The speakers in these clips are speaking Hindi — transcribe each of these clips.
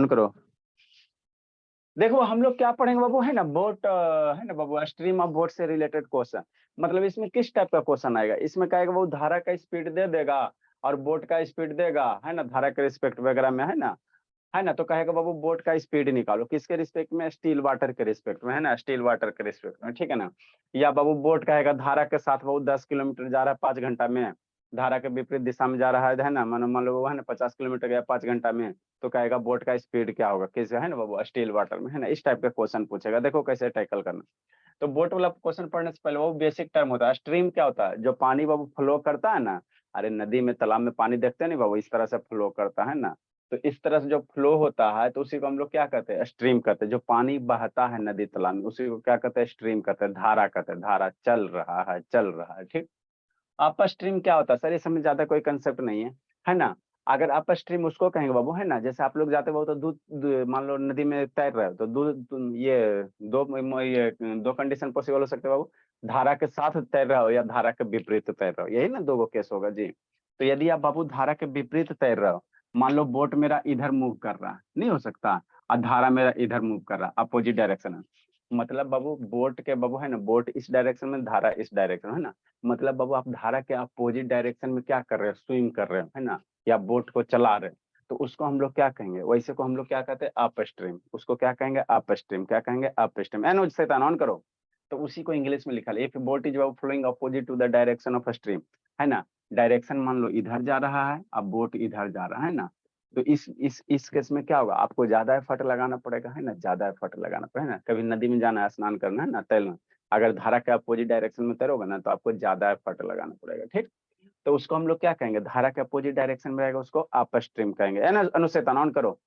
ऑन करो। देखो हम लोग क्या पढ़ेंगे बाबू, है ना, बोट है ना बाबू, स्ट्रीम ऑफ बोट से रिलेटेड क्वेश्चन। मतलब इसमें किस टाइप का क्वेश्चन आएगा, इसमें कहेगा वो धारा का स्पीड दे देगा और बोट का स्पीड देगा, है ना, धारा के रिस्पेक्ट वगैरह में, है ना, तो कहेगा बाबू बोट का स्पीड निकालो, किसके रिस्पेक्ट में, स्टील वाटर के रिस्पेक्ट में, है ना, स्टील वाटर के रिस्पेक्ट में, ठीक है ना। या बाबू बोट कहेगा धारा के साथ बाबू 10 किलोमीटर जा रहा है 5 घंटा में, धारा के विपरीत दिशा में जा रहा है ना, मान लो वो है ना 50 किलोमीटर गया 5 घंटा में, तो कहेगा बोट का स्पीड क्या होगा, किस, है ना बाबू, स्टील वाटर में, है ना, इस टाइप का क्वेश्चन पूछेगा। देखो कैसे टैकल करना। तो बोट वाला क्वेश्चन पढ़ने से पहले वो बेसिक टर्म होता है। स्ट्रीम क्या होता है, जो पानी बाबू फ्लो करता है ना, अरे नदी में तालाब में पानी देखते हैं नहीं बाबू, इस तरह से फ्लो करता है ना, तो इस तरह से जो फ्लो होता है तो उसी को हम लोग क्या कहते हैं, स्ट्रीम कहते हैं। जो पानी बहता है नदी तालाब में उसी को क्या कहते हैं, स्ट्रीम कहते हैं, धारा कहते हैं, धारा चल रहा है, ठीक। अपर स्ट्रीम क्या होता है सर, इस समय ज्यादा कोई कंसेप्ट नहीं है ना। अगर अपर स्ट्रीम उसको कहेंगे बाबू, है ना, जैसे आप लोग जाते हो तो मान लो नदी में तैर रहे हो तो ये दो कंडीशन पॉसिबल हो सकते हैं बाबू, धारा के साथ तैर रहे हो या धारा के विपरीत तैर रहे हो, यही ना दो केस होगा जी। तो यदि आप बाबू धारा के विपरीत तैर रहे हो, मान लो बोट मेरा इधर मूव कर रहा है, नहीं हो सकता, और धारा मेरा इधर मूव कर रहा है, अपोजिट डायरेक्शन है, मतलब बाबू बोट के बाबू, है ना, बोट इस डायरेक्शन में, धारा इस डायरेक्शन, है ना, मतलब बाबू आप धारा के अपोजिट डायरेक्शन में क्या कर रहे हो, स्विम कर रहे हो, है ना, या बोट को चला रहे हो, तो उसको हम लोग क्या कहेंगे, वैसे को हम लोग क्या कहते हैं, अप स्ट्रीम, उसको क्या कहेंगे, अप स्ट्रीम, क्या कहेंगे, अप स्ट्रीम। एनो शैतान ऑन करो। तो उसी को इंग्लिश में लिखा है, if boat is flowing opposite to the direction of stream, है ना, डायरेक्शन मान लो इधर जा रहा है, अब बोट इधर जा रहा है ना, तो इस केस में क्या होगा, आपको ज्यादा एफर्ट लगाना पड़ेगा, है ना, ज्यादा एफर्ट लगाना पड़ेगा ना, कभी नदी में जाना है, स्नान करना है ना, तैरना, अगर धारा के अपोजिट डायरेक्शन में तैरोगे ना तो आपको ज्यादा एफर्ट लगाना पड़ेगा, ठीक। तो उसको हम लोग क्या कहेंगे, धारा के अपोजिट डायरेक्शन में रहेगा उसको अप स्ट्रीम कहेंगे, है ना, अनुशेतन ऑन करो,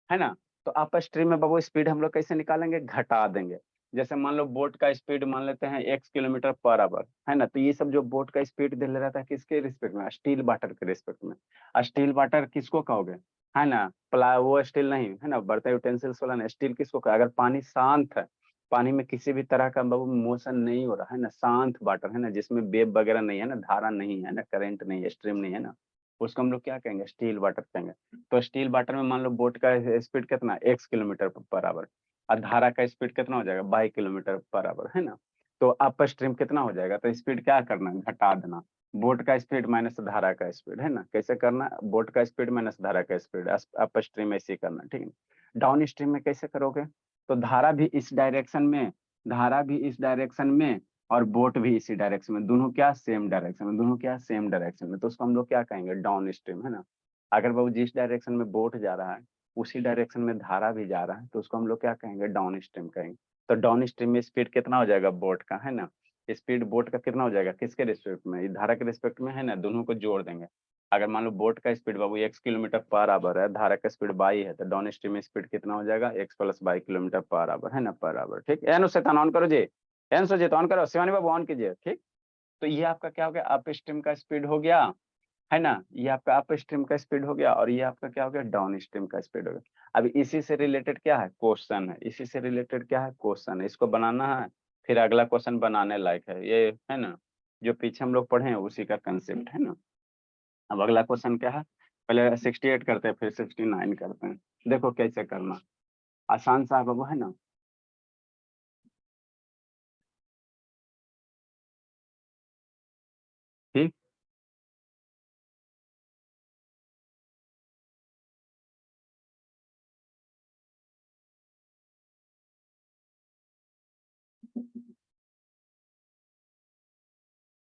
है ना। तो अप स्ट्रीम में बाबू स्पीड हम लोग कैसे निकालेंगे, घटा देंगे। जैसे मान लो बोट का स्पीड मान लेते हैं x किलोमीटर पर आवर, है ना, तो ये सब जो बोट का स्पीड दे ले रहता है किसके रिस्पेक्ट में, स्टील वाटर के रिस्पेक्ट में। स्टील वाटर किसको कहोगे, है ना, प्ला वो स्टील नहीं, है ना, बर्तन यूटेंसिल्स वाला ना, स्टील किसको कहा, अगर पानी शांत है, पानी में किसी भी तरह का बाबू मोशन नहीं हो रहा है ना, शांत वाटर है ना, जिसमें वेव वगैरह नहीं है ना, धारा नहीं है ना, करंट नहीं है, स्ट्रीम नहीं है ना, उसको हम लोग क्या कहेंगे, स्टील वाटर कहेंगे। तो स्टील वाटर में मान लो बोट का स्पीड कितना, x किलोमीटर पर आवर, और धारा का स्पीड कितना हो जाएगा, 22 किलोमीटर पर आवर, है ना। तो अप स्ट्रीम कितना हो जाएगा, तो स्पीड क्या करना है, घटा देना, बोट का स्पीड माइनस धारा का स्पीड, है ना, कैसे करना, बोट का स्पीड माइनस धारा का स्पीड, अप स्ट्रीम ऐसे ही करना, ठीक है। डाउन स्ट्रीम में कैसे करोगे, तो धारा भी इस डायरेक्शन में, धारा भी इस डायरेक्शन में, और बोट भी इसी डायरेक्शन में, दोनों क्या सेम डायरेक्शन में, दोनों क्या सेम डायरेक्शन में, तो उसको हम लोग क्या कहेंगे, डाउन स्ट्रीम, है ना। अगर बाबू जिस डायरेक्शन में बोट जा रहा है उसी डायरेक्शन में धारा भी जा रहा है तो उसको हम लोग क्या कहेंगे, डाउन स्ट्रीम कहेंगे। तो डाउन स्ट्रीम में स्पीड कितना हो जाएगा बोट का, है ना, स्पीड बोट का कितना हो जाएगा, किसके रिस्पेक्ट में, धारा के रिस्पेक्ट में, है ना, दोनों को जोड़ देंगे। अगर मान लो बोट का speed Babu x kilometre per our है, धारा का स्पीड बाई है, तो डाउन स्ट्रीम में स्पीड कितना हो जाएगा, x + 22 किलोमीटर पर आवर, है ना, पर आवर, ठीक। एन से ऑन करो जी, एन से जी तो ऑन करो, शिवानी बाबू ऑन कीजिए, ठीक। तो ये आपका क्या हो गया, अप स्ट्रीम का स्पीड हो गया, है ना, ये आपका अप स्ट्रीम का स्पीड हो गया, और ये आपका क्या हो गया, डाउन स्ट्रीम का स्पीड हो गया। अब इसी से रिलेटेड क्या है, क्वेश्चन है, इसी से रिलेटेड क्या है, क्वेश्चन है, इसको बनाना है, फिर अगला क्वेश्चन बनाने लायक है ये, है ना, जो पीछे हम लोग पढ़े हैं उसी का कंसेप्ट, है ना। अब अगला क्वेश्चन क्या है, पहले 68 करते हैं फिर 69 करते हैं, देखो कैसे करना, आसान सा बाबू, है ना। ठीक,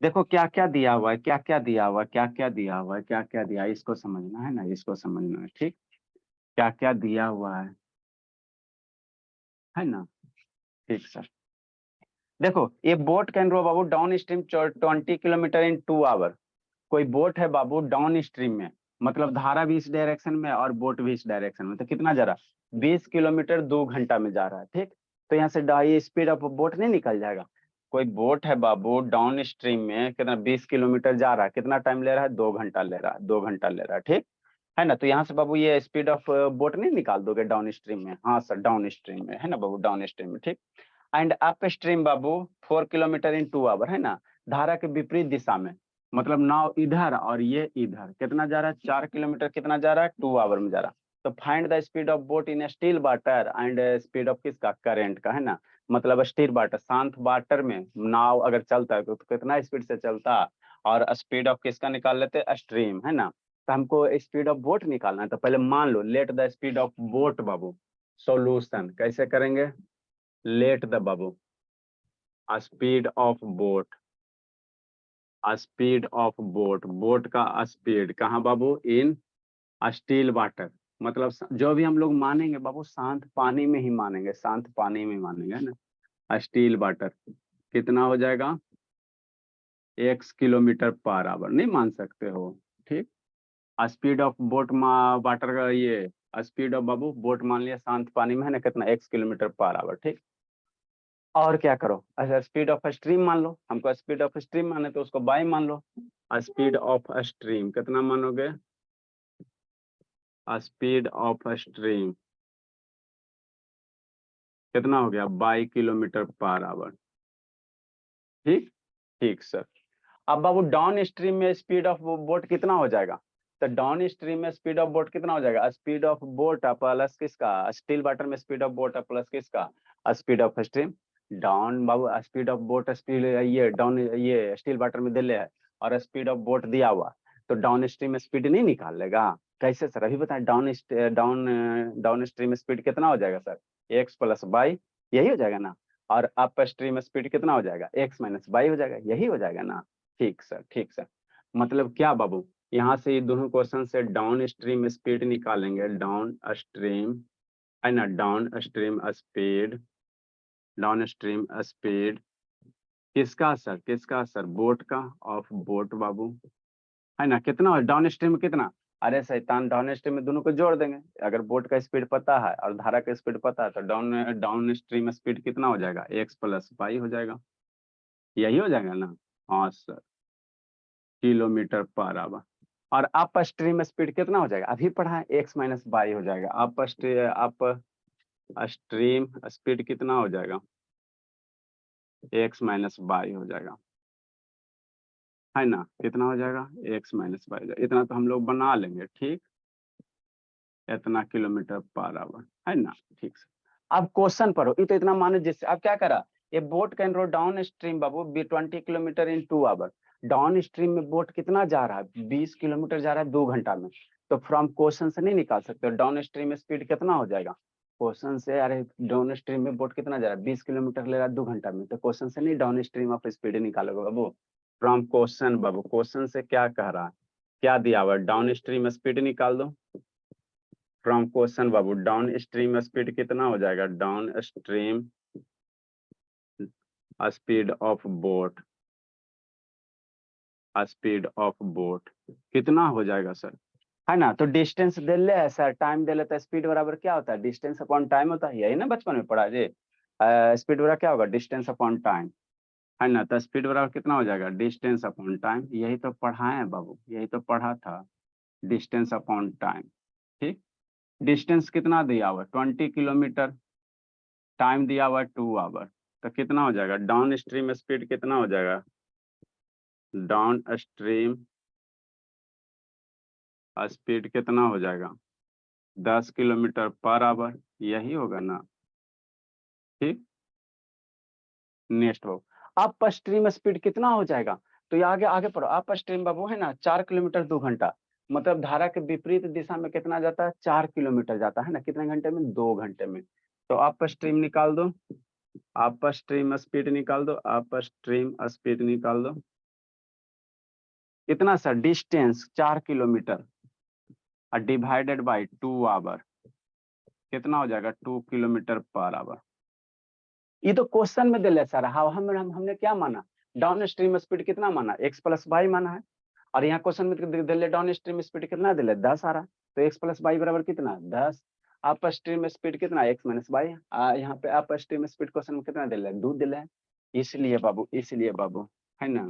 देखो क्या क्या दिया हुआ है, क्या क्या दिया हुआ है, क्या क्या दिया हुआ है, क्या क्या दिया है, इसको समझना है ना, इसको समझना है, ठीक। क्या क्या दिया हुआ है ना, ठीक सर। देखो ये बोट कैन रो बाबू downstream 20 kilometre in 2 hour. कोई बोट है बाबू डाउन स्ट्रीम में, मतलब धारा भी इस डायरेक्शन में और बोट भी इस डायरेक्शन में, तो कितना जा रहा, 20 किलोमीटर 2 घंटा में जा रहा है, ठीक। तो यहाँ से ये स्पीड ऑफ बोट नहीं निकल जाएगा। कोई बोट है बाबू डाउन स्ट्रीम में, कितना 20 किलोमीटर जा रहा है, कितना टाइम ले रहा है, 2 घंटा ले रहा है, 2 घंटा ले रहा है, ठीक है ना। तो यहाँ से बाबू ये स्पीड ऑफ बोट नहीं निकाल दोगे डाउन स्ट्रीम में, हाँ सर डाउन स्ट्रीम में, है ना बाबू, डाउन स्ट्रीम में, ठीक। एंड अप स्ट्रीम बाबू 4 किलोमीटर इन 2 आवर, है ना, धारा के विपरीत दिशा में, मतलब नाव इधर और ये इधर, कितना जा रहा है, 4 किलोमीटर कितना जा रहा है, 2 आवर में जा रहा है। तो find the speed of boat in still water and speed of किसका, करंट का, है ना। मतलब स्टील वाटर, शांत वाटर में नाव अगर चलता है तो कितना स्पीड से चलता, और स्पीड ऑफ किसका निकाल लेते, स्ट्रीम, है ना। तो हमको स्पीड ऑफ बोट निकालना है, तो पहले मान लो let the speed of boat बाबू। सॉल्यूशन कैसे करेंगे, लेट द बाबू speed of boat, speed of boat, boat का स्पीड कहाँ बाबू, इन स्टील वाटर। मतलब जो भी हम लोग मानेंगे बाबू शांत पानी में ही मानेंगे, शांत पानी में मानेंगे, है ना। स्टील वाटर कितना हो जाएगा, x किलोमीटर पर आवर, नहीं मान सकते हो, ठीक। स्पीड ऑफ बोट वाटर का ये स्पीड ऑफ बाबू बोट मान लिया शांत पानी में, है ना, कितना x किलोमीटर पर आवर, ठीक। और क्या करो, अच्छा स्पीड ऑफ स्ट्रीम मान लो, हमको स्पीड ऑफ स्ट्रीम माने तो उसको बाई मान लो। स्पीड ऑफ स्ट्रीम कितना मानोगे, स्पीड ऑफ स्ट्रीम कितना हो गया, 22 किलोमीटर पर आवर, ठीक। ठीक सर। अब बाबू डाउन स्ट्रीम में स्पीड ऑफ बोट कितना हो जाएगा, तो डाउन स्ट्रीम में स्पीड ऑफ बोट कितना हो जाएगा, स्पीड ऑफ बोट प्लस किसका, स्टील वाटर में स्पीड ऑफ बोट प्लस किसका, speed of stream. Down Babu speed of boat speed, ये डाउन ये स्टील वाटर में दिले है और स्पीड ऑफ बोट दिया हुआ, तो डाउन स्ट्रीम में स्पीड नहीं निकाल लेगा, कैसे सर अभी बताएं। Down down down stream speed कितना हो जाएगा सर, एक्स प्लस बाई, यही हो जाएगा ना। और अप स्ट्रीम स्पीड कितना हो जाएगा, एक्स माइनस बाई हो जाएगा, यही हो जाएगा ना। ठीक सर, ठीक सर। मतलब क्या बाबू, यहाँ से ये दोनों क्वेश्चन से डाउन स्ट्रीम स्पीड निकालेंगे, डाउन स्ट्रीम, है ना, down stream speed, down stream speed किसका सर, किसका सर, बोट का, ऑफ बोट बाबू, है ना। कितना डाउन स्ट्रीम में कितना, अरे शैतान डाउन स्ट्रीम में दोनों को जोड़ देंगे, अगर बोट का स्पीड पता है और धारा का स्पीड पता है तो डाउन डाउन स्ट्रीम स्पीड कितना हो जाएगा, एक्स प्लस बाई हो जाएगा, यही हो जाएगा ना। हाँ सर, किलोमीटर पर आवर। और अप स्ट्रीम स्पीड कितना हो जाएगा, अभी पढ़ा है, एक्स माइनस बाई हो जाएगा। अप स्ट्रीम स्पीड कितना हो जाएगा, एक्स माइनस बाई हो जाएगा, है ना। कितना हो जाएगा, एक्स माइनस बाई हो जाएगा, इतना तो हम लोग बना लेंगे, ठीक। इतना किलोमीटर पर आवर, है ना, ठीक से। अब क्वेश्चन पढ़ो, ये तो इतना माने जिससे अब क्या करा, ये boat can row downstream बाबू बी 20 kilometre in 2 hour. Down stream में बोट कितना जा रहा है, 20 किलोमीटर जा रहा है 2 घंटा में। तो फ्रॉम क्वेश्चन से नहीं निकाल सकते, डाउन स्ट्रीम में स्पीड कितना हो जाएगा, क्वेश्चन से, अरे डाउन स्ट्रीम में बोट कितना जा रहा है, 20 किलोमीटर ले रहा है 2 घंटा में, तो क्वेश्चन से नहीं डाउन स्ट्रीम ऑफ स्पीड निकालोगे बाबू, फ्रॉम क्वेश्चन बाबू। क्वेश्चन से क्या कह रहा है, क्या दिया हुआ, डाउन स्ट्रीम स्पीड निकाल दो from question Babu. Down stream speed कितना हो जाएगा, down stream speed of boat, speed of boat कितना हो जाएगा सर, है ना। तो डिस्टेंस दे ले है सर, टाइम दे लेता है, स्पीड बराबर क्या होता है, डिस्टेंस अपॉन टाइम होता है, यही ना बचपन में पढ़ा जी। स्पीड बराबर क्या होगा, डिस्टेंस अपॉन टाइम, है ना। तो स्पीड बराबर कितना हो जाएगा, डिस्टेंस अपॉन टाइम, यही तो पढ़ा है बाबू, यही तो पढ़ा था, डिस्टेंस अपॉन टाइम, ठीक। डिस्टेंस कितना दिया हुआ, 20 किलोमीटर, टाइम दिया हुआ 2 आवर, तो कितना हो जाएगा, डाउन स्ट्रीम स्पीड कितना हो जाएगा, डाउन स्ट्रीम स्पीड कितना हो जाएगा, 10 किलोमीटर पर आवर, यही होगा ना, ठीक। नेक्स्ट बाबू, अप स्ट्रीम स्पीड कितना हो जाएगा, तो ये आगे आगे पढ़ो, अप स्ट्रीम बाबू है ना 4 किलोमीटर 2 घंटा, मतलब धारा के विपरीत दिशा में कितना जाता है, 4 किलोमीटर जाता है ना, कितने घंटे में, 2 घंटे में। तो अप स्ट्रीम निकाल दो, अप स्ट्रीम स्पीड निकाल दो, अप स्ट्रीम स्पीड निकाल दो, कितना sir, distance 4 kilometre divided by 2 hour, कितना हो जाएगा, 2 किलोमीटर पर आवर। ये तो क्वेश्चन में दिले सर, हमने क्या माना, डाउन स्ट्रीम स्पीड कितना माना, एक्स प्लस बाई माना है, और यहाँ क्वेश्चन में दिले डाउन स्ट्रीम स्पीड कितना दिले, 10 आ रहा, तो एक्स प्लस बाई बराबर कितना, 10। अप स्ट्रीम स्पीड कितना, एक्स माइनस बाई, यहाँ पे अप स्ट्रीम स्पीड क्वेश्चन में कितना दिले, 2 दिले है, इसलिए बाबू, है ना,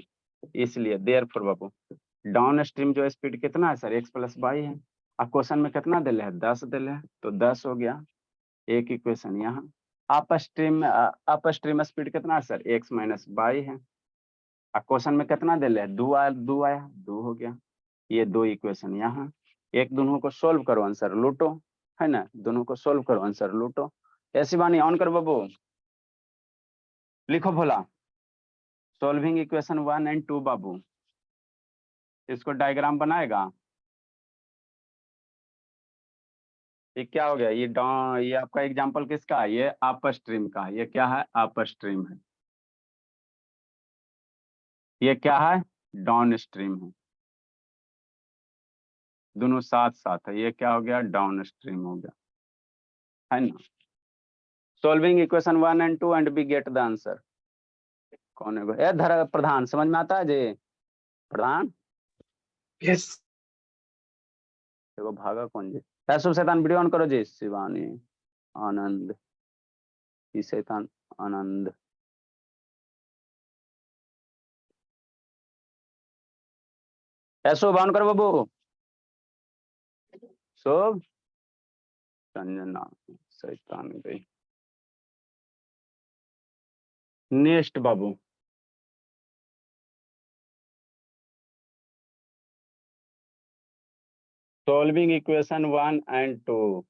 इसलिए देयरफॉर बाबू डाउन स्ट्रीम जो स्पीड कितना है सर, एक्स प्लस बाई है, अब क्वेश्चन में कितना दिले है, 10 दिले है, तो 10 हो गया, एक इक्वेशन यहाँ। अप स्ट्रीम स्पीड कितना है सर, एक्स माइनस बाई है, अब क्वेश्चन में कितना दिले है, 2 आया, 2 हो गया, ये 2 इक्वेशन यहाँ, एक दोनों को सोल्व करो, आंसर लूटो, है ना, दोनों को सोल्व करो, आंसर लूटो। ऐसी बानी ऑन करो बाबू, लिखो भोला, सॉल्विंग इक्वेशन 1 एंड 2 बाबू, इसको डायग्राम बनाएगा। ये क्या हो गया, ये आपका एग्जांपल किसका है, ये अपर स्ट्रीम का, ये क्या है, अपर स्ट्रीम है। ये क्या है, डाउन स्ट्रीम है। दोनों साथ साथ है, ये क्या हो गया, डाउन स्ट्रीम हो गया, है ना। Solving equation 1 and 2 and we get the answer. कौन है ए धर प्रधान, समझ में आता है जी, प्रधान। यस देखो भागा कौन जी, पैसो शैतान वीडियो ऑन करो जी, शिवानी आनंद, ये शैतान आनंद। ऐसो ऑन करो बाबू, शोभ, संजना, शैतान गई। Next Babu, solving equation 1 and 2।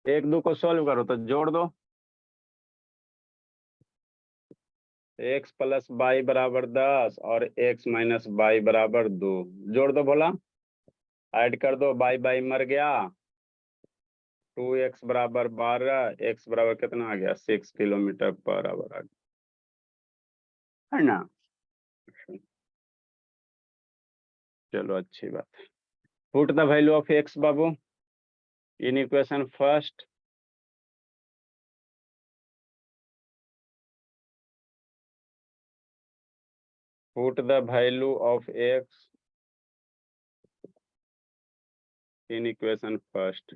एक दो को सॉल्व करो तो जोड़ दो, x प्लस वाई बराबर 10 और x माइनस वाई बराबर 2, जोड़ दो बोला, ऐड कर दो, बाई बाई मर गया, 2x बराबर 12, x बराबर कितना आ गया, 6 किलोमीटर पर आवर आ गया, है ना। चलो अच्छी बात है। Put the value of x Babu in equation first. Put the value of x in equation first.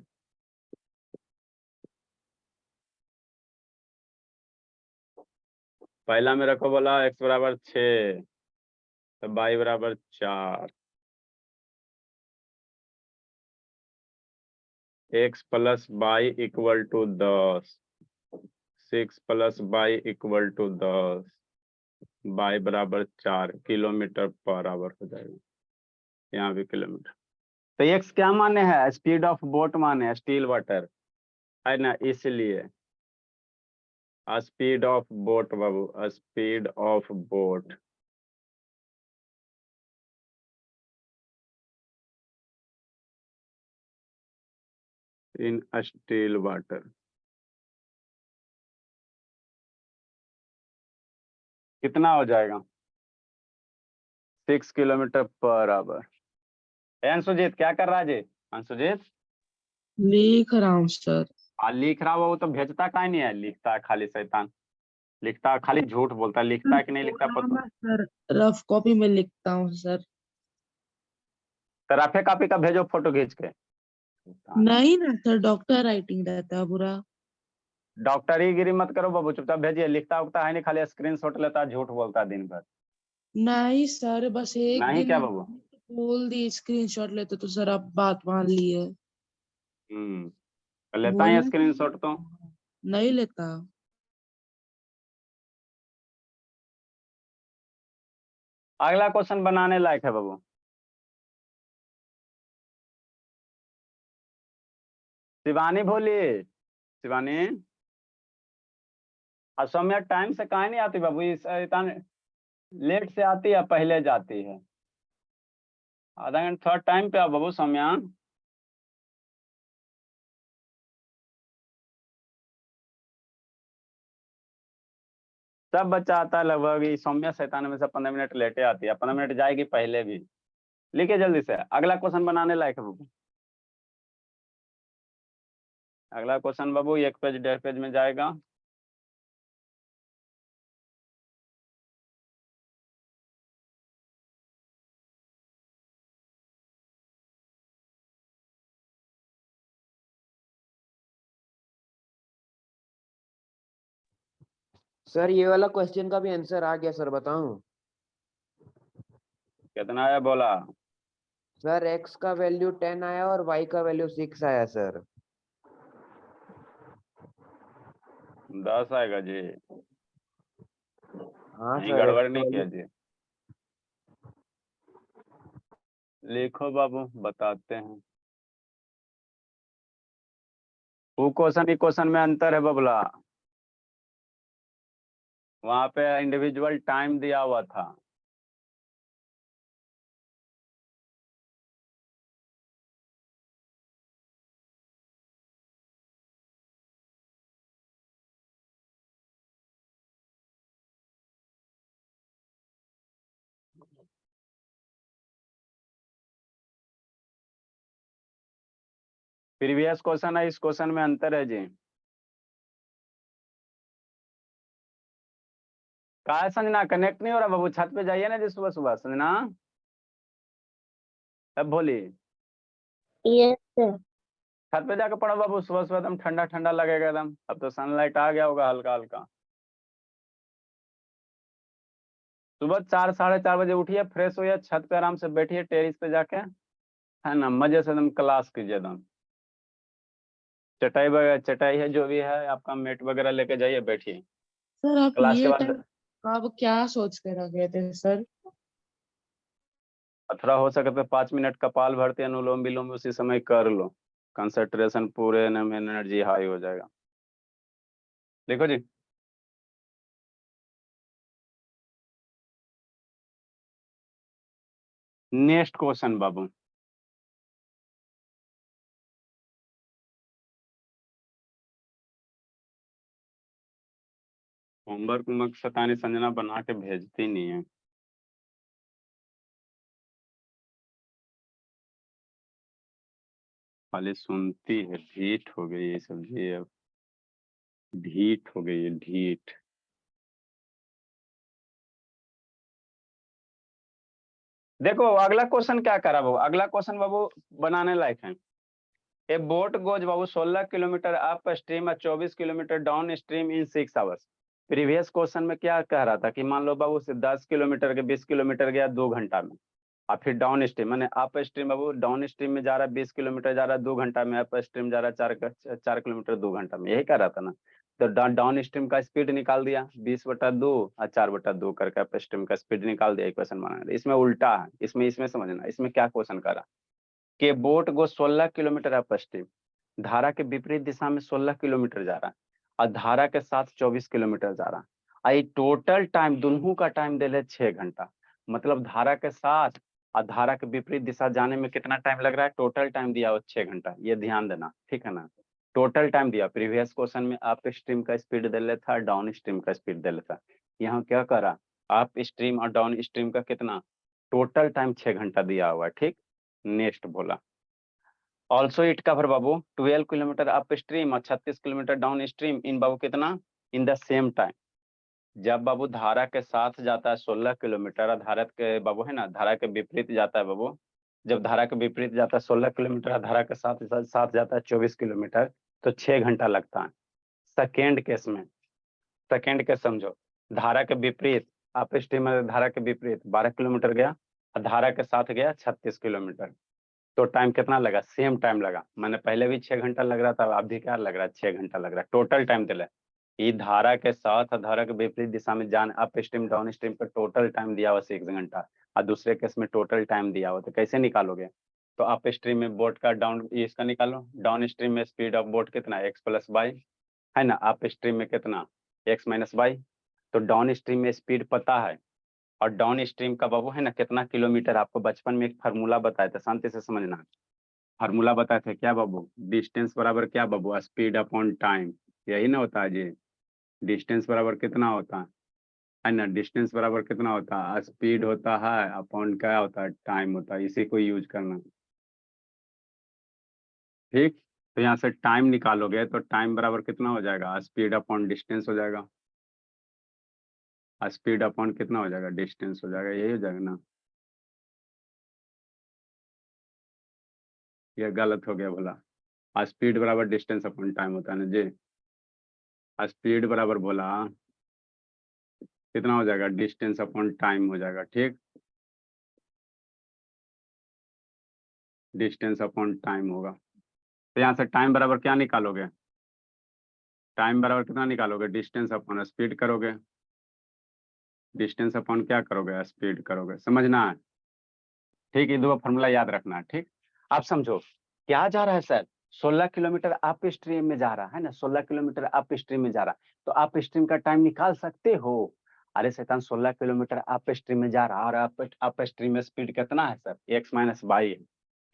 पहला मेरे को बोला x बराबर 6, तो y बराबर 4, x plus y equal to 10, 6 plus y equal to 10, y बराबर 4 किलोमीटर पर आवर हो जाएगा, यहाँ भी किलोमीटर। तो x क्या माने है, स्पीड ऑफ बोट माने है, स्टील वाटर, है ना, इसलिए speed of boat Babu, speed of boat in still water कितना हो जाएगा, 6 किलोमीटर पर आवर। अंशुजीत क्या कर रहा है जी, अंशुजीत लिख रहा हूँ सर। लिख रहा हो तो भेजता काहे नहीं है, लिखता है खाली शैतान, लिखता है खाली, झूठ बोलता है, लिखता है कि नहीं लिखता पता। सर रफ कॉपी में लिखता हूँ सर। तो रफे कॉपी का भेजो फोटो खींच के। नहीं ना सर, डॉक्टर राइटिंग रहता है पूरा। डॉक्टर ही गिरी मत करो बाबू, चुपचाप भेजिए, लिखता उगता है नहीं, खाली स्क्रीनशॉट लेता है, झूठ बोलता है दिन भर। नहीं सर, बस एक नहीं दिन क्या बाबू, बोल दी स्क्रीनशॉट लेते तो सर आप बात मान लिए। लेता है बोलना स्क्रीनशॉट तो। नहीं लेता। अगला क्वेश्चन बनाने लायक है बाबू, शिवानी भोली, शिवानी असौम्या टाइम से कहा नहीं आती बाबू, इस इतना लेट से आती है, पहले जाती है, आधा घंटा थोड़ा टाइम पे आओ बाबू सौम्या। सब बच्चा आता है लगभग, सौम्या शैतान में से 15 मिनट लेटे आती है, 15 मिनट जाएगी पहले भी। लिखिए जल्दी से, अगला क्वेश्चन बनाने लायक है बाबू। अगला क्वेश्चन बाबू 1 पेज 1.5 पेज में जाएगा। सर ये वाला क्वेश्चन का भी आंसर आ गया सर, बताऊं? कितना आया बोला, सर x का वैल्यू 10 आया और y का वैल्यू 6 आया सर। 10 आएगा जी, हाँ नहीं सर, x गड़बड़ का नहीं किया वैल्यू जी। लिखो बाबू, बताते हैं। वो क्वेश्चन क्वेश्चन में अंतर है बबला, वहां पे इंडिविजुअल टाइम दिया हुआ था। प्रीवियस क्वेश्चन है, इस क्वेश्चन में अंतर है जी। कहा है संजना, कनेक्ट नहीं हो रहा बाबू, छत पे जाइए ना जी सुबह सुबह। संजना तब बोली, यस सर। छत पे जाकर पढ़ो बाबू, सुबह सुबह एकदम ठंडा ठंडा लगेगा एकदम। अब तो सनलाइट आ गया होगा हल्का हल्का। सुबह 4 साढ़े 4 बजे उठिए, फ्रेश होइए, छत पे आराम से बैठिए टेरिस पे जाके, है ना, मजे से एकदम क्लास कीजिए एकदम। चटाई वगैरह, चटाई है जो भी है आपका, मेट वगैरह लेके जाइए, बैठिए। सर आप क्लास के ये बाद टाइम आप क्या सोच कर रखे थे सर? थोड़ा हो सके तो 5 मिनट कपाल भारती अनुलोम विलोम उसी समय कर लो, कंसंट्रेशन पूरे में एनर्जी हाई हो जाएगा। देखो जी, नेक्स्ट क्वेश्चन बाबू। होमवर्क उमवर्क सतानी संजना बना के भेजती नहीं है। खाली सुनती है। ढीठ हो गई ये सब्जी अब, ढीठ हो गई है, ढीठ। देखो अगला क्वेश्चन क्या करा बाबू, अगला क्वेश्चन बाबू बनाने लायक है। ए बोट गोज बाबू 16 किलोमीटर अप स्ट्रीम और 24 kilometre down stream in 6 hours. Previous question में क्या कह रहा था कि मान लो बाबू से 10 किलोमीटर के 20 किलोमीटर गया 2 घंटा में, और फिर डाउन स्ट्रीम मैंने अप स्ट्रीम बाबू, डाउन स्ट्रीम में जा रहा है 20 किलोमीटर जा रहा है 2 घंटा में, अप स्ट्रीम जा रहा है 4 किलोमीटर 2 घंटा में, यही कह रहा था ना। तो डाउन स्ट्रीम का स्पीड निकाल दिया 20/2 और 4/2 करके अप स्ट्रीम का स्पीड निकाल दिया, क्वेश्चन बनाना। इसमें उल्टा है, इसमें इसमें समझना, इसमें क्या क्वेश्चन करा कि बोट गो 16 किलोमीटर अप स्ट्रीम, धारा के विपरीत दिशा में 16 किलोमीटर जा रहा है, और धारा के साथ 24 किलोमीटर जा रहा है। आई टोटल टाइम दोनों का टाइम दे ले 6 घंटा। मतलब धारा के साथ और धारा के विपरीत दिशा जाने में कितना टाइम लग रहा है, टोटल टाइम दिया हो 6 घंटा, ये ध्यान देना, ठीक है ना। टोटल टाइम दिया, प्रीवियस क्वेश्चन में अप स्ट्रीम का स्पीड दे लेता, डाउन स्ट्रीम का स्पीड दे लेता। यहाँ क्या करा, अप स्ट्रीम और डाउन स्ट्रीम का कितना टोटल टाइम 6 घंटा दिया हुआ है, ठीक। नेक्स्ट बोला, also it cover Babu 12 kilometre up stream और 36 किलोमीटर डाउन स्ट्रीम इन बाबू कितना, इन द सेम टाइम। जब बाबू धारा के साथ जाता है 16 किलोमीटर, और धारा के बाबू है ना, धारा के विपरीत जाता है बाबू, जब धारा के विपरीत जाता है 16 किलोमीटर और धारा के साथ साथ जाता है 24 किलोमीटर, तो 6 घंटा लगता है। सेकेंड केस में, सेकेंड केस समझो, धारा के विपरीत अप स्ट्रीम में धारा के विपरीत 12 किलोमीटर गया और धारा के साथ गया 36 किलोमीटर, तो टाइम कितना लगा, सेम टाइम लगा। मैंने पहले भी 6 घंटा लग रहा था, अब भी क्या लग रहा है, 6 घंटा लग रहा है। टोटल टाइम दिला, ये धारा के साथ और धारा के विपरीत दिशा में जान अप स्ट्रीम डाउन स्ट्रीम पर टोटल टाइम दिया हुआ 6 घंटा, और दूसरे केस में टोटल टाइम दिया हुआ, तो कैसे निकालोगे। तो अप स्ट्रीम में बोट का डाउन, इसका निकालो, डाउन स्ट्रीम में स्पीड ऑफ बोट कितना, x+y, है ना, अप स्ट्रीम में कितना, x-y। तो डाउन स्ट्रीम में स्पीड पता है, और डाउन स्ट्रीम का बाबू है ना कितना किलोमीटर, आपको बचपन में एक फार्मूला बताया था, शांति से समझना। फार्मूला बताए थे क्या बाबू, डिस्टेंस बराबर क्या बाबू, स्पीड अपॉन टाइम, यही ना होता है जी। डिस्टेंस बराबर कितना होता है ना, डिस्टेंस बराबर कितना होता है, स्पीड होता है अपॉन क्या होता है, टाइम होता है, इसी को यूज करना, ठीक। तो यहाँ से टाइम निकालोगे तो टाइम बराबर कितना हो जाएगा, स्पीड अपॉन डिस्टेंस हो जाएगा, स्पीड अपॉन कितना हो जाएगा, डिस्टेंस हो जाएगा, यही हो जाएगा ना। ये गलत हो गया बोला, स्पीड बराबर डिस्टेंस अपॉन टाइम होता है ना जी। स्पीड बराबर बोला कितना हो जाएगा, डिस्टेंस अपॉन टाइम हो जाएगा, ठीक। डिस्टेंस अपॉन टाइम होगा, तो यहाँ से टाइम बराबर क्या निकालोगे, टाइम बराबर कितना निकालोगे, डिस्टेंस अपॉन स्पीड करोगे, डिस्टेंस अपॉन क्या करोगे, स्पीड करोगे, समझना है। ठीक, ये दो फॉर्मूला याद रखना। ठीक, आप समझो क्या जा रहा है सर, 16 किलोमीटर अप स्ट्रीम में जा रहा है ना, 16 किलोमीटर अप स्ट्रीम में जा रहा, तो अप स्ट्रीम का टाइम निकाल सकते हो। अरे शैतान, 16 किलोमीटर अप स्ट्रीम में जा रहा और अप स्ट्रीम में स्पीड कितना है सर, x माइनस बाई,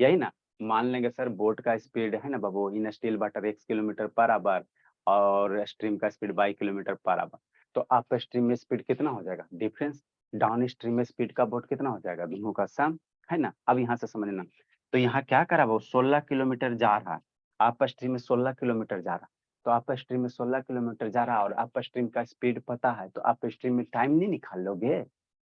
यही ना। मान लेंगे सर बोट का स्पीड है ना बाबू in still water x kilometre per hour और स्ट्रीम का speed y kilometre per hour, तो अप स्ट्रीम में स्पीड कितना हो जाएगा डिफरेंस, डाउन स्ट्रीम में स्पीड का बोट कितना हो जाएगा, दोनों का सम, है ना। अब यहाँ से समझना, तो यहाँ क्या करा वो 16 किलोमीटर जा रहा, अप स्ट्रीम में 16 किलोमीटर जा रहा, तो अप स्ट्रीम में 16 किलोमीटर जा रहा और अप स्ट्रीम का स्पीड पता है, तो अप स्ट्रीम में टाइम नहीं निकाल लोगे,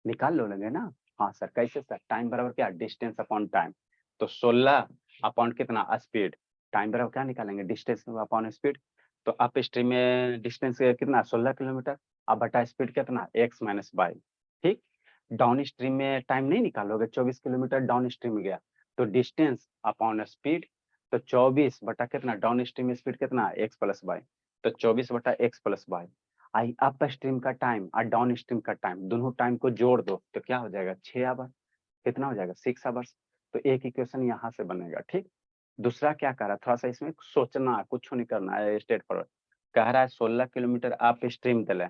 निकाल लोगे ना। हाँ सर, कैसे सर, टाइम बराबर क्या, डिस्टेंस अपॉन टाइम, तो 16 अपॉन कितना स्पीड, टाइम बराबर क्या निकालेंगे, डिस्टेंस अपॉन स्पीड, तो अप स्ट्रीम में डिस्टेंस कितना 16 किलोमीटर, अब बटा स्पीड कितना x माइनस बाई। ठीक, डाउन स्ट्रीम में टाइम नहीं निकालोगे, 24 किलोमीटर डाउन स्ट्रीम में गया, तो डिस्टेंस अपॉन स्पीड, तो 24 बटा कितना, डाउन स्ट्रीम में स्पीड कितना x प्लस बाई, तो 24 बटा x plus by. I up stream का टाइम और डाउन स्ट्रीम का टाइम, दोनों टाइम को जोड़ दो तो क्या हो जाएगा 6 आवर, कितना हो जाएगा 6 आवर्स, तो एक इक्वेशन यहाँ से बनेगा। ठीक, दूसरा क्या कह रहा है, थोड़ा सा इसमें सोचना, कुछ नहीं करना है, स्ट्रेट फॉरवर्ड कह रहा है 16 किलोमीटर अप स्ट्रीम दिले,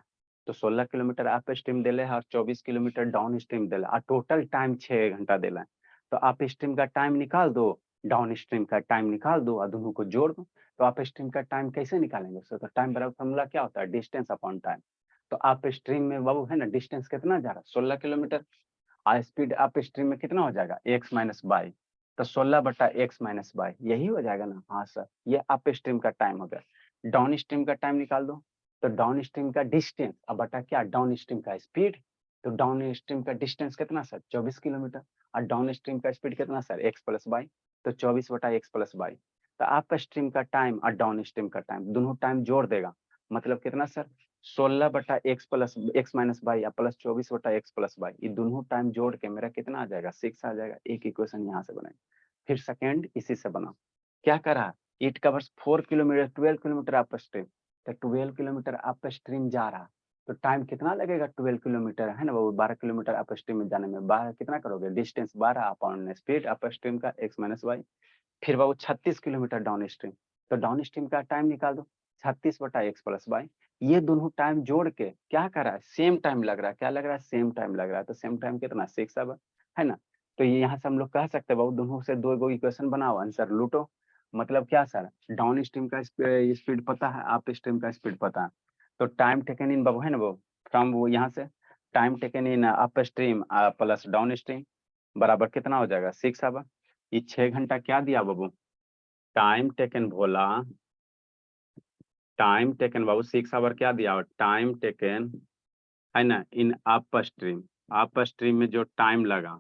तो 16 किलोमीटर अप स्ट्रीम दिले है और 24 किलोमीटर डाउन स्ट्रीम दिले और टोटल टाइम 6 घंटा दिला है, तो अप स्ट्रीम का टाइम निकाल दो, डाउन स्ट्रीम का टाइम निकाल दो और दोनों को जोड़ दो, तो अप स्ट्रीम का टाइम कैसे निकालेंगे, तो टाइम बराबर फॉर्मूला क्या होता है, डिस्टेंस अपॉन टाइम, तो अप स्ट्रीम में बाबू है ना डिस्टेंस कितना जा रहा है 16 किलोमीटर, और स्पीड अप स्ट्रीम में कितना हो जाएगा x माइनस बाई, तो 16 बटा x माइनस बाई, यही हो जाएगा ना। हाँ सर, ये अप स्ट्रीम का टाइम हो गया। डाउन स्ट्रीम का टाइम निकाल दो, तो डाउन स्ट्रीम का डिस्टेंस अब बटा क्या, डाउन स्ट्रीम का स्पीड, तो डाउन स्ट्रीम का डिस्टेंस कितना सर 24 किलोमीटर और डाउन स्ट्रीम का स्पीड कितना सर x प्लस बाई, तो 24 बटा x प्लस बाई, तो अप स्ट्रीम का टाइम और डाउन स्ट्रीम का टाइम दोनों टाइम जोड़ देगा, मतलब कितना सर 16 बटा x plus x minus by या प्लस 24 बटा एक्स प्लस बाई, ये दोनों टाइम जोड़ के मेरा कितना आ जाएगा 6 आ जाएगा। एक इक्वेशन यहाँ से बनाए, फिर सेकेंड इसी से बनाओ, क्या करा, it covers 4 kilometre 12 kilometre up stream, तो 12 किलोमीटर अप स्ट्रीम जा रहा, तो टाइम कितना लगेगा 12 किलोमीटर है ना वो 12 किलोमीटर अप स्ट्रीम में जाने में, 12 कितना करोगे distance 12 upon speed up stream का एक्स माइनस बाई, फिर वो 36 किलोमीटर डाउन स्ट्रीम, तो डाउन स्ट्रीम का टाइम निकाल दो 36 बटा एक्स प्लस बाई, ये दोनों टाइम जोड़ के क्या कर रहा है, सेम टाइम लग रहा है, क्या लग रहा है सेम टाइम लग रहा है, तो सेम टाइम कितना 6 आवर है ना। तो ये यहाँ से हम लोग कह सकते हैं बाबू दोनों से दो इक्वेशन बनाओ, आंसर लूटो, मतलब क्या सर, डाउन स्ट्रीम का स्पीड पता है, अप स्ट्रीम का स्पीड पता है, तो टाइम टेकन इन बाबू है ना वो फ्रॉम वो यहाँ से time taken in up stream plus down stream बराबर कितना हो जाएगा 6 आवर, ये 6 घंटा क्या दिया बाबू, time taken Bhola, time taken बाबू 6 आवर क्या दिया, टाइम टेकन है ना इन अप स्ट्रीम में जो टाइम लगा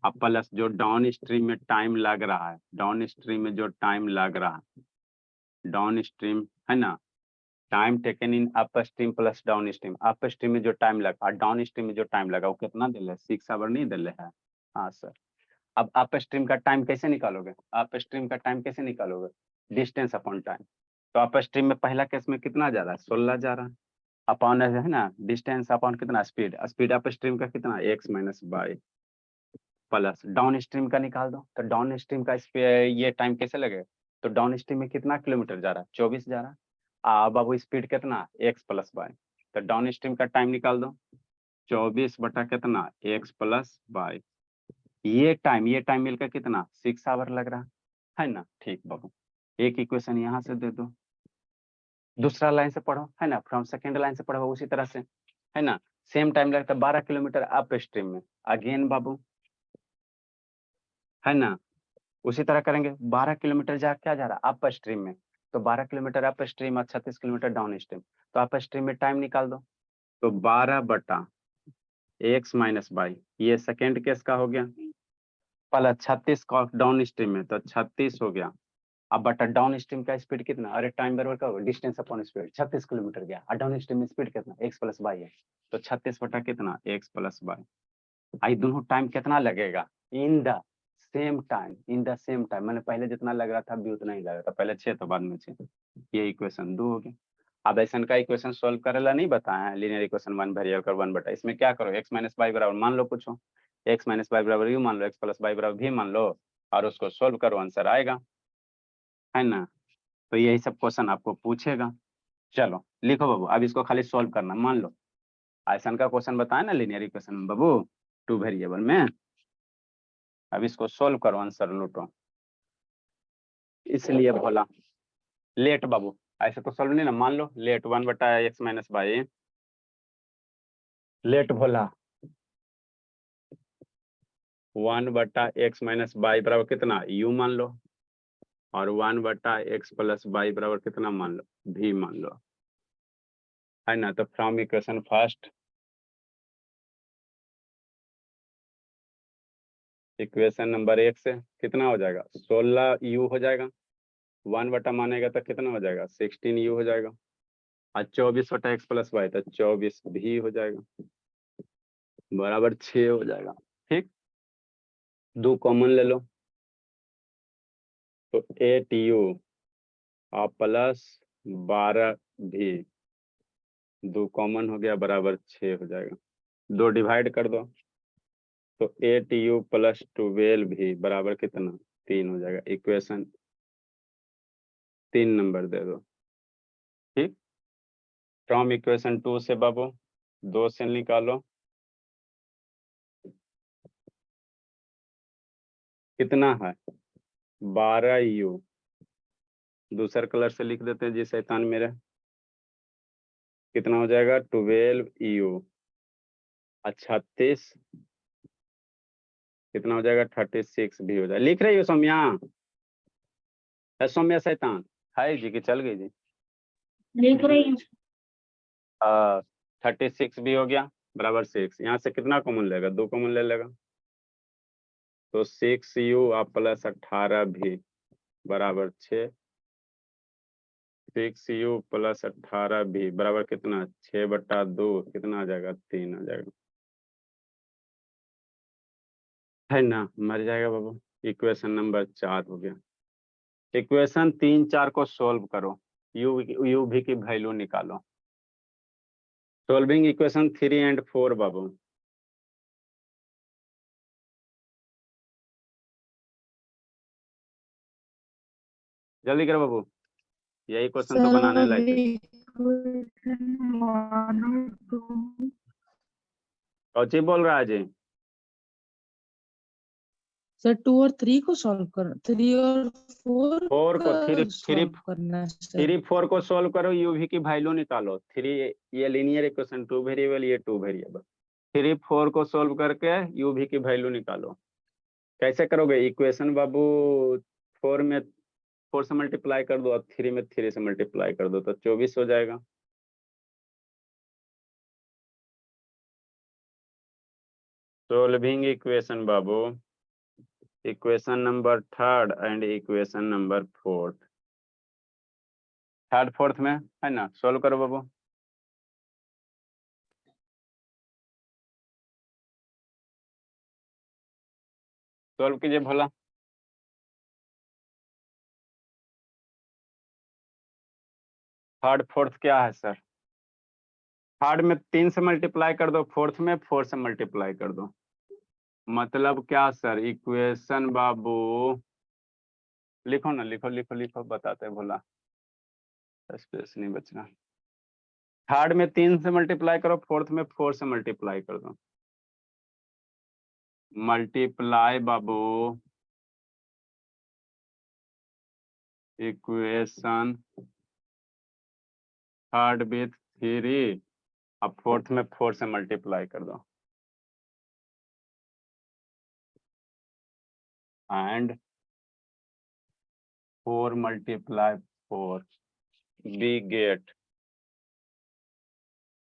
अब प्लस जो डाउन स्ट्रीम में टाइम लग रहा है, डाउन स्ट्रीम में जो टाइम लग रहा है, डाउन स्ट्रीम है ना, time taken in up stream plus down stream, up stream में जो टाइम लगा और डाउन स्ट्रीम में जो टाइम लगा वो कितना दिले 6 आवर नहीं दिले है। हाँ सर, अब अप स्ट्रीम का टाइम कैसे निकालोगे, अप स्ट्रीम का टाइम कैसे निकालोगे, डिस्टेंस अपॉन टाइम, तो अप स्ट्रीम में पहला केस में कितना जा रहा है 16 जा रहा है, अपॉन है ना डिस्टेंस अपॉन कितना स्पीड, स्पीड अप स्ट्रीम का कितना x minus by plus down stream का निकाल दो, तो डाउन स्ट्रीम का ये टाइम कैसे लगेगा, तो डाउन स्ट्रीम में कितना किलोमीटर जा रहा है 24 जा रहा है, अब बाबू स्पीड कितना x प्लस बाई, तो डाउन स्ट्रीम का टाइम निकाल दो 24 बटा कितना x प्लस बाई, ये टाइम मिलकर कितना 6 आवर लग रहा है ना। ठीक बाबू, एक इक्वेशन यहाँ से दे दो, दूसरा लाइन से पढ़ो है ना, फ्रॉम सेकेंड लाइन से पढ़ो उसी तरह से है ना, सेम टाइम लगता है 12 किलोमीटर अप स्ट्रीम में, अगेन बाबू है ना उसी तरह करेंगे, 12 किलोमीटर क्या जा रहा है अप स्ट्रीम में, तो 12 किलोमीटर अप स्ट्रीम और 36 किलोमीटर डाउन स्ट्रीम, तो अप स्ट्रीम में टाइम निकाल दो, तो 12 बटा एक्स माइनस बाई, ये सेकेंड केस का हो गया, प्लस 36 का डाउन स्ट्रीम में, तो 36 हो गया, अब बटा डाउन स्ट्रीम का स्पीड कितना, अरे टाइम बराबर का होगा डिस्टेंस अपॉन स्पीड, 36 किलोमीटर गया और डाउन स्ट्रीम में स्पीड कितना x प्लस बाई है, तो 36 बटा कितना x प्लस बाई, आई दोनों टाइम कितना लगेगा in the same time, in the same time, मैंने पहले जितना लग रहा था अभी उतना ही लग रहा था, पहले 6 तो बाद में 6, ये इक्वेशन 2 हो गया। अब ऐसा का इक्वेशन सोल्व करेला नहीं बताया है, लीनियर इक्वेशन 1 वेरिएबल कर 1 बटा, इसमें क्या करो x माइनस बाई बराबर मान लो कुछ हो, एक्स माइनस वाई बराबर यू मान लो, एक्स प्लस वाई बराबर भी मान लो, और उसको सोल्व करो, आंसर आएगा, है ना। तो यही सब क्वेश्चन आपको पूछेगा। चलो लिखो बाबू, अब इसको खाली सोल्व करना। मान लो आयसन का क्वेश्चन बताए ना लीनियर इक्वेशन में बाबू, 2 वेरिएबल में, अब इसको सोल्व करो, आंसर लूटो। इसलिए बोला लेट बाबू, ऐसे तो सोल्व नहीं ना। मान लो let 1/x minus y, let बोला 1/x माइनस वाई बराबर कितना, u मान लो, और 1/x प्लस वाई बराबर कितना मान लो, v मान लो, है ना। तो from equation first, equation number 1 से कितना हो जाएगा, 16u हो जाएगा, 1 मानेगा तो कितना हो जाएगा, 16u हो जाएगा, और 24/x प्लस वाई तो 24v हो जाएगा, बराबर 6 हो जाएगा। ठीक, 2 कॉमन ले लो, तो 8u और प्लस 12v, 2 कॉमन हो गया, बराबर 6 हो जाएगा। 2 डिवाइड कर दो, तो 8u प्लस 12v बराबर कितना, 3 हो जाएगा। इक्वेशन 3 नंबर दे दो। ठीक, फ्रॉम इक्वेशन 2 से बाबू 2 से निकालो, कितना है 12u, दूसरे कलर से लिख देते हैं जी शैतान मेरे, कितना हो जाएगा 12u, 36, कितना हो जाएगा 36 भी हो जाएगा। लिख रही हो सौम्या, है सौम्या शैतान, है जी कि चल गई जी, लिख रही हूँ। 36 भी हो गया, बराबर 6, यहाँ से कितना कॉमन लेगा, 2 कॉमन ले लेगा, तो 6u आप प्लस 18 भी बराबर 6, 6u प्लस 18 भी बराबर कितना, 6/2, कितना आ जाएगा, 3 आ जाएगा, है ना। मर जाएगा बाबू। इक्वेशन नंबर 4 हो गया। इक्वेशन 3 4 को सोल्व करो, यू भी की वैल्यू निकालो। सोल्विंग इक्वेशन 3 एंड 4 बाबू, जल्दी करो बाबू, यही क्वेश्चन तो बनाने लायक है। कौची बोल रहा है जी, सर 2 और 3 को सॉल्व कर, 3 और 4 4 को का सॉल्व करना है सर। 3 4 को सोल्व करो, यू भी की वैल्यू निकालो। 3 ये लीनियर इक्वेशन 2 वेरिएबल, ये 2 वेरिएबल, 3 4 को सोल्व करके यू भी की वैल्यू निकालो। कैसे करोगे, इक्वेशन बाबू 4 में 4 से मल्टीप्लाई कर दो और 3 में 3 से मल्टीप्लाई कर दो, तो 24 हो जाएगा। Solving equation Babu, equation number 3 and equation number 4, 3rd 4th में, है ना। सोल्व करो बाबू, सोल्व कीजिए भोला। थर्ड फोर्थ क्या है सर, थर्ड में 3 से मल्टीप्लाई कर दो, फोर्थ में 4 से मल्टीप्लाई कर दो, मतलब क्या सर, इक्वेशन बाबू लिखो ना, लिखो लिखो लिखो, बताते भोला, स्पेस नहीं बचना। थर्ड में 3 से मल्टीप्लाई करो, फोर्थ में 4 से मल्टीप्लाई कर दो, multiply Babu equation third with 3, अब फोर्थ में 4 से मल्टीप्लाई कर दो, and 4 multiply 4 B gate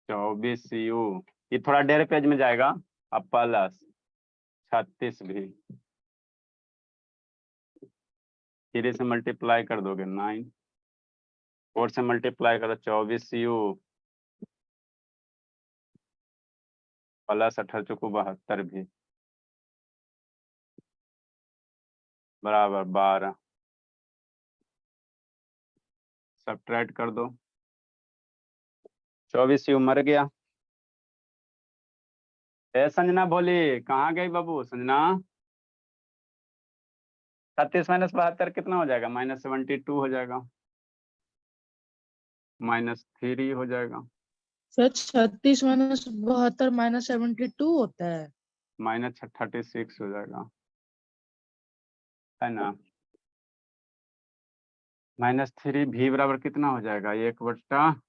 24u, ये थोड़ा डेरे पेज में जाएगा, अब प्लस 36 भी, 3 से मल्टीप्लाई कर दोगे 9, 4 से मल्टीप्लाई करो 24u प्लस 18×72 भी बराबर 12, सब्ट्रैक्ट कर दो, 24u मर गया, ए संजना बोली, कहाँ गई बाबू संजना? 36 माइनस 72 कितना हो जाएगा? -72 हो जाएगा, -3 हो जाएगा, सर 36 माइनस 72 -72 होता है। -36 हो जाएगा, है ना? -3 भी बराबर कितना हो जाएगा? 1/-,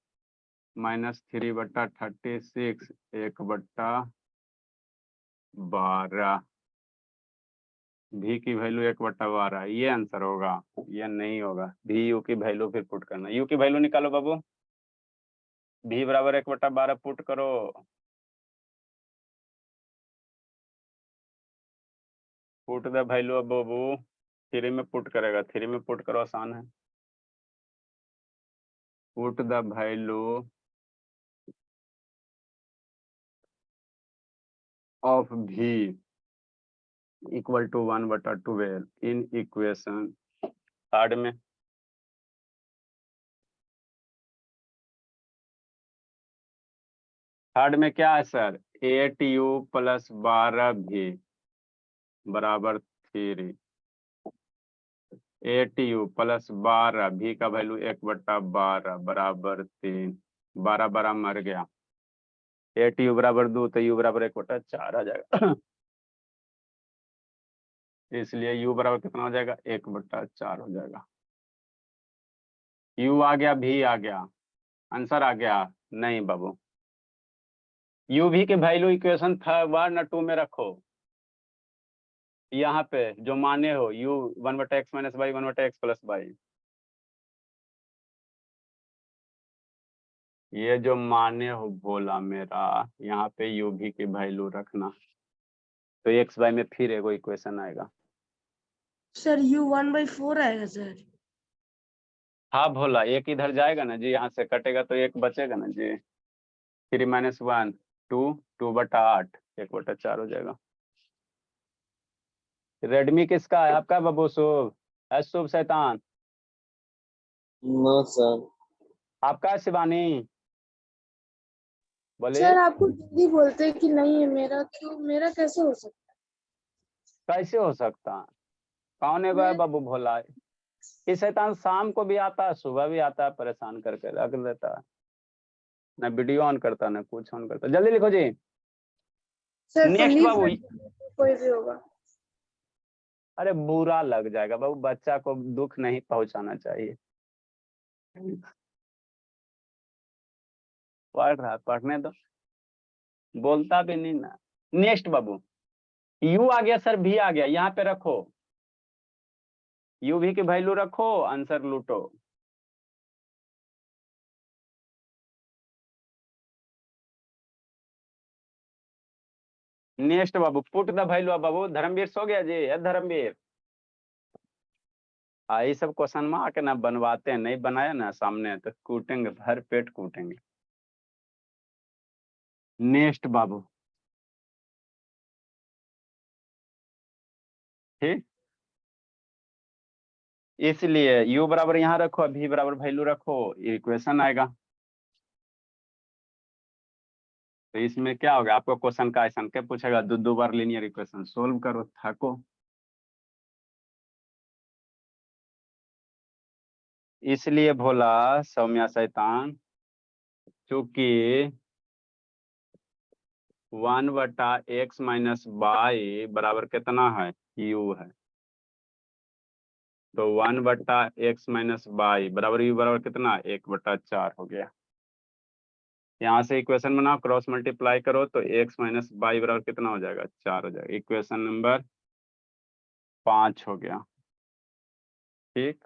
-3/36 1/12। भी की वैल्यू 1/12, ये आंसर होगा? ये नहीं होगा। भी यू की वैल्यू फिर पुट करना, यू की वैल्यू निकालो बाबू। भी बराबर 1/12 पुट करो। पुट द वैल्यू अब बाबू 3 में पुट करेगा, 3 में पुट करो, आसान है। पुट द वैल्यू ऑफ भी equal to 1/12 in equation third में। थर्ड में क्या है सर? 8u + 12 भी बराबर 3। 8u + 12 भी का वैल्यू 1/12 बराबर 3। 12 12 मर गया। 8u बराबर 2 तो u बराबर 1/4 आ जाएगा। इसलिए u बराबर कितना हो जाएगा? 1/4 हो जाएगा। u आ गया, भी आ गया, आंसर आ गया? नहीं बाबू, u भी के वैल्यू इक्वेशन था 1 और 2 में रखो। यहाँ पे जो माने हो u 1/x - y 1/x + y, ये जो माने हो बोला मेरा, यहाँ पे u भी की वैल्यू रखना, तो x y में फिर एगो इक्वेशन आएगा। सर U 1/4 आएगा सर। हाँ भोला, एक इधर जाएगा ना जी, यहाँ से कटेगा तो एक बचेगा ना जी। 3 - 1 2 2/8 1/4 हो जाएगा। रेडमी किसका है? आपका बाबू शुभ? शुभ शैतान? No sir. आपका है शिवानी? बोले सर आपको दीदी बोलते हैं कि नहीं है मेरा, तो मेरा कैसे हो सकता कैसे हो सकता? कौन है मैं- बाबू भोला? ये शैतान शाम को भी आता है, सुबह भी आता है, परेशान करके रख देता है, ना वीडियो ऑन करता ना कुछ ऑन करता। जल्दी लिखो जी। सर तो नेक्स्ट लीव बाबू। कोई भी होगा। अरे बुरा लग जाएगा बाबू, बच्चा को दुख नहीं पहुंचाना चाहिए। पढ़ रहा, पढ़ने दो, बोलता भी नहीं ना। नेक्स्ट बाबू, यू आ गया सर, भी आ गया, यहाँ पे रखो, यू भी की वैल्यू रखो, आंसर लूटो। नेक्स्ट बाबू, पुट द वैल्यू बाबू। धर्मवीर सो गया जी? है धर्मवीर? ये सब क्वेश्चन में आके ना बनवाते हैं, नहीं बनाया ना सामने तो कूटेंगे, भर पेट कूटेंगे। नेक्स्ट बाबू, ठीक, इसलिए u बराबर यहाँ रखो, v बराबर वैल्यू रखो, इक्वेशन आएगा। तो इसमें क्या होगा? आपको क्वेश्चन का ऐसा क्या पूछेगा? 2 बार लीनियर इक्वेशन सोल्व करो, थको। इसलिए भोला सौम्या शैतान, चूंकि 1/x - y बराबर कितना है? u है, तो 1/x - y बराबर u बराबर कितना? 1/4 हो गया। यहाँ से इक्वेशन बनाओ, क्रॉस मल्टीप्लाई करो तो x - y बराबर कितना हो जाएगा? 4 हो जाएगा। इक्वेशन नंबर 5 हो गया। ठीक,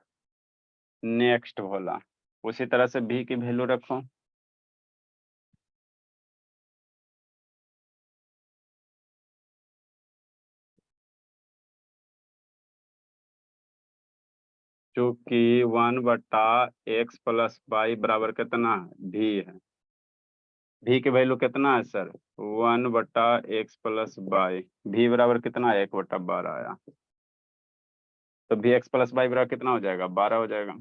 नेक्स्ट भोला, उसी तरह से b की वैल्यू रखो। चूंकि 1/x + y बराबर कितना है? भी है। भी की वैल्यू कितना है सर? 1/x + y। भी बराबर कितना है? 1/12 आया। तो भी x + y बराबर कितना हो जाएगा? 12 हो जाएगा।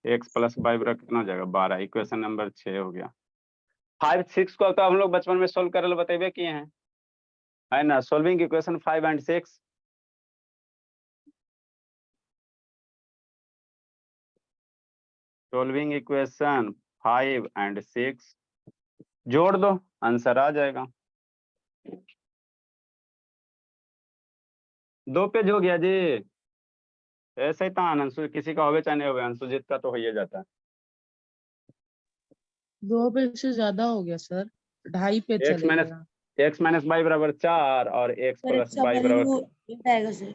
एक्स प्लस वाई बराबर कितना हो जाएगा 12। इक्वेशन नंबर 6 हो गया। 5 6 को तो हम लोग बचपन में सोल्व करल बतेबे किए हैं, है ना। Solving equation 5 and 6, solving equation 5 and 6 जोड़ दो, आंसर आ जाएगा। 2 पेज हो गया जी। ऐसे ही था अंशु, किसी का होवे चाहे नहीं होवे, अंशुजीत का तो हो ही जाता है। 2 पेज से ज्यादा हो गया सर, 2.5 पेज एक्स चले माइनस गया। एक्स माइनस वाई बराबर 4 और एक्स सर प्लस इसका वाई बराबर वैल्यू आएगा सर।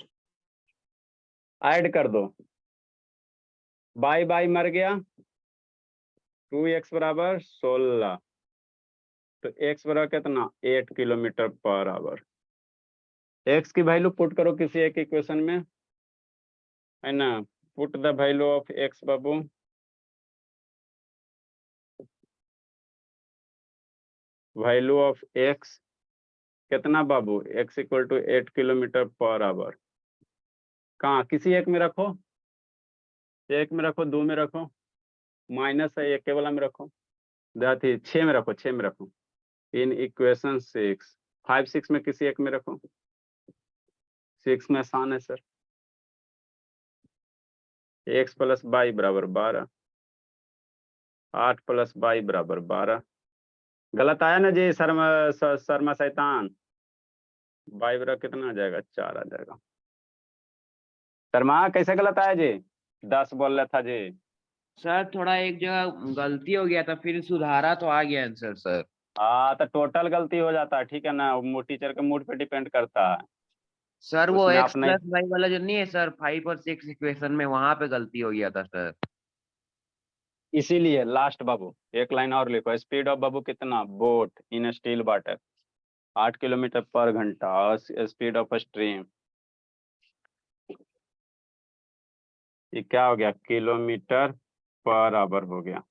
ऐड कर दो। बाई बाई मर गया, 2x बराबर 16, तो x बराबर कितना 8 किलोमीटर पर आवर। x की वैल्यू पुट करो किसी एक इक्वेशन में, है ना। Put the value of x बाबू, वैल्यू ऑफ x कितना बाबू, x equal to 8 kilometre per hour. कहाँ किसी एक में रखो, एक में रखो, 2 में रखो, माइनस है एक के वाला में रखो, 6 में रखो, 6 में रखो। इन इक्वेशन 6 5 6 में किसी एक में रखो, 6 में आसान है सर। एक्स प्लस वाई बराबर 12, 8 प्लस वाई बराबर 12। गलत आया ना जी शर्मा शैतान। वाई बराबर कितना आ जाएगा 4 आ जाएगा। शर्मा कैसे गलत आया जी, 10 बोल रहा था जी। सर थोड़ा एक जगह गलती हो गया था, फिर सुधारा तो आ गया आंसर सर। हाँ तो टोटल गलती हो जाता है, ठीक है ना, वो टीचर के मूड पे डिपेंड करता है। सर वो उसमें एक्स आप नहीं, प्लस वाई वाला जो नहीं है सर, 5 और 6 इक्वेशन में वहां पे गलती हो गया था सर। इसीलिए लास्ट बाबू एक लाइन और लिखो, स्पीड ऑफ बाबू कितना boat in still water 8 kilometre पर घंटा, स्पीड ऑफ स्ट्रीम ये क्या हो गया किलोमीटर पर आवर हो गया।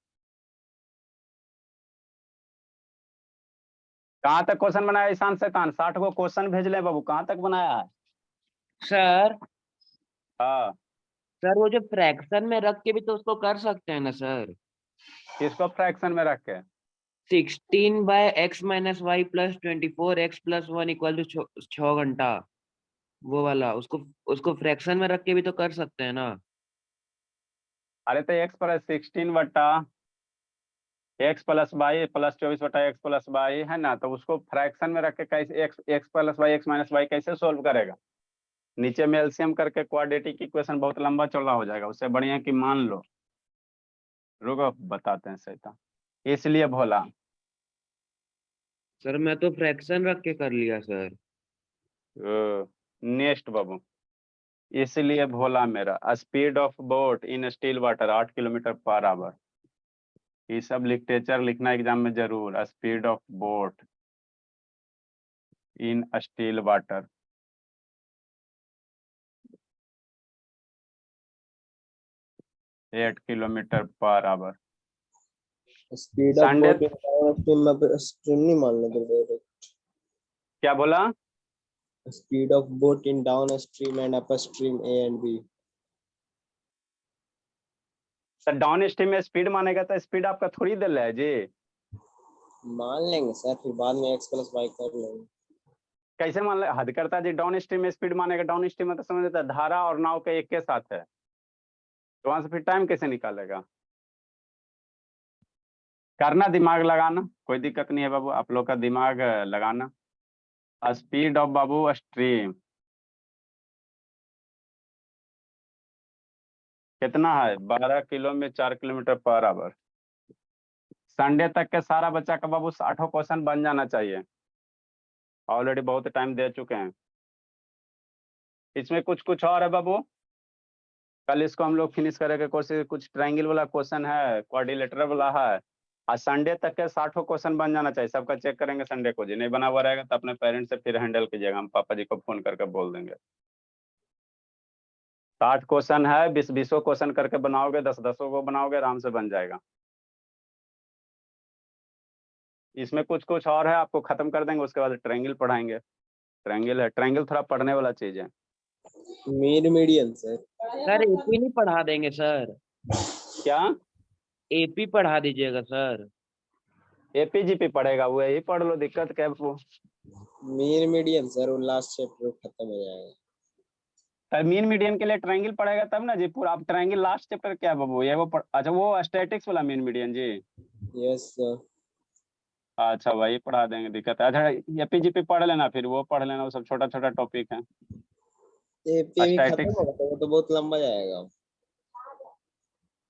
कहाँ तक क्वेश्चन बनाया ईशान शैतान, 60 को क्वेश्चन भेज ले बाबू, कहाँ तक बनाया है। सर हाँ सर वो जो फ्रैक्शन में रख के भी तो उसको कर सकते हैं ना सर। किसको फ्रैक्शन में रख के, 16 by x minus y plus 24x plus 1 equal to 6 घंटा, वो वाला उसको उसको फ्रैक्शन में रख के भी तो कर सकते हैं ना। अरे तो x पर 16 बटा x प्लस वाई प्लस 24 बटा x प्लस वाई है ना, तो उसको फ्रैक्शन में रख के कैसे x plus y x minus y कैसे सोल्व करेगा। नीचे में एलसीएम करके क्वाड्रेटिक इक्वेशन बहुत लंबा चौड़ा हो जाएगा, उससे बढ़िया कि मान लो, रुको बताते हैं शैतान, इसलिए भोला। सर मैं तो फ्रैक्शन रख के कर लिया सर। नेक्स्ट बाबू, इसलिए भोला मेरा speed of boat in still water 8 kilometre per hour. ये सब लिटरेचर लिखना एग्जाम में जरूर, speed of boat in still water. Eight kilometre per hour. Speed of sunday boat in down stream नहीं मान लो डायरेक्ट। क्या बोला, speed of boat in down stream and up stream A and B. Sir down stream में स्पीड मानेगा तो स्पीड आपका थोड़ी दे रहा है जी। मान लेंगे सर, फिर बाद में x प्लस वाई कर लेंगे। कैसे मान ले, हद करता है जी। डाउन स्ट्रीम में स्पीड मानेगा, डाउन स्ट्रीम में तो समझ लेता है धारा और नाव के एक के साथ है, तो वहां से फिर टाइम कैसे निकालेगा। करना दिमाग लगाना, कोई दिक्कत नहीं है बाबू, आप लोग का दिमाग लगाना। स्पीड ऑफ बाबू स्ट्रीम कितना है 12 किलो में 4 किलोमीटर पर आवर। संडे तक के सारा बच्चा का बाबू 60 क्वेश्चन बन जाना चाहिए, ऑलरेडी बहुत टाइम दे चुके हैं। इसमें कुछ कुछ और है बाबू, कल इसको हम लोग फिनिश करेंगे कोशिश। कुछ ट्रायंगल वाला क्वेश्चन है, क्वाड्रिलेटरल वाला है, आज संडे तक के 60 क्वेश्चन बन जाना चाहिए। सबका चेक करेंगे संडे को, जी नहीं बना हुआ रहेगा तो अपने पेरेंट्स से फिर हैंडल कीजिएगा, हम पापा जी को फोन करके बोल देंगे। 60 क्वेश्चन है, 20 क्वेश्चन करके बनाओगे, 10 को बनाओगे, आराम से बन जाएगा। इसमें कुछ कुछ और है, आपको खत्म कर देंगे, उसके बाद ट्रायंगल पढ़ाएंगे। ट्रायंगल है, ट्रायंगल थोड़ा पढ़ने वाला चीज है। Median sir. सर एक ही नहीं पढ़ा देंगे सर। क्या एपी पढ़ा दीजिएगा सर। एपीजीपी पढ़ेगा, वो यही पढ़ लो, दिक्कत क्या है वो। मीन मीडियन सर, वो लास्ट चैप्टर खत्म हो जाएगा। मीन मीडियन के लिए ट्रायंगल पढ़ेगा तब ना जी पूरा। आप ट्रायंगल लास्ट चैप्टर क्या है बाबू, ये वो अच्छा वो स्टैटिक्स वाला मीन मीडियन जी। Yes sir. अच्छा वही पढ़ा देंगे, दिक्कत है। अच्छा एपीजीपी पढ़ लेना, फिर वो पढ़ लेना, वो सब छोटा छोटा टॉपिक है। एपी भी खत्म स्टैटिक्स होगा तो वो तो बहुत लंबा जाएगा।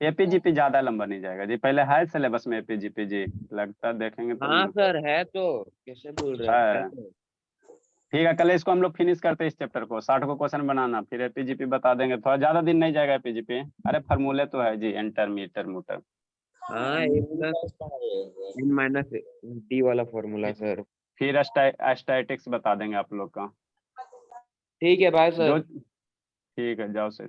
एपीजीपी ज्यादा लंबा नहीं जाएगा जी, पहले है सिलेबस में एपीजीपी जी, लगता है देखेंगे तो हाँ सर है तो, कैसे बोल रहे हैं, है है। तो। ठीक है, कल इसको हम लोग फिनिश करते हैं, इस चैप्टर को 60 को क्वेश्चन बनाना, फिर एपीजीपी बता देंगे। थोड़ा ज्यादा दिन नहीं जाएगा एपीजीपी, अरे फार्मूले तो है जी, एंटर मीटर मूटर। हाँ A plus N minus D वाला फॉर्मूला सर। फिर स्टैटिक्स बता देंगे आप लोग का ठीक है बाय जो। सर। ठीक है, जाओ सही।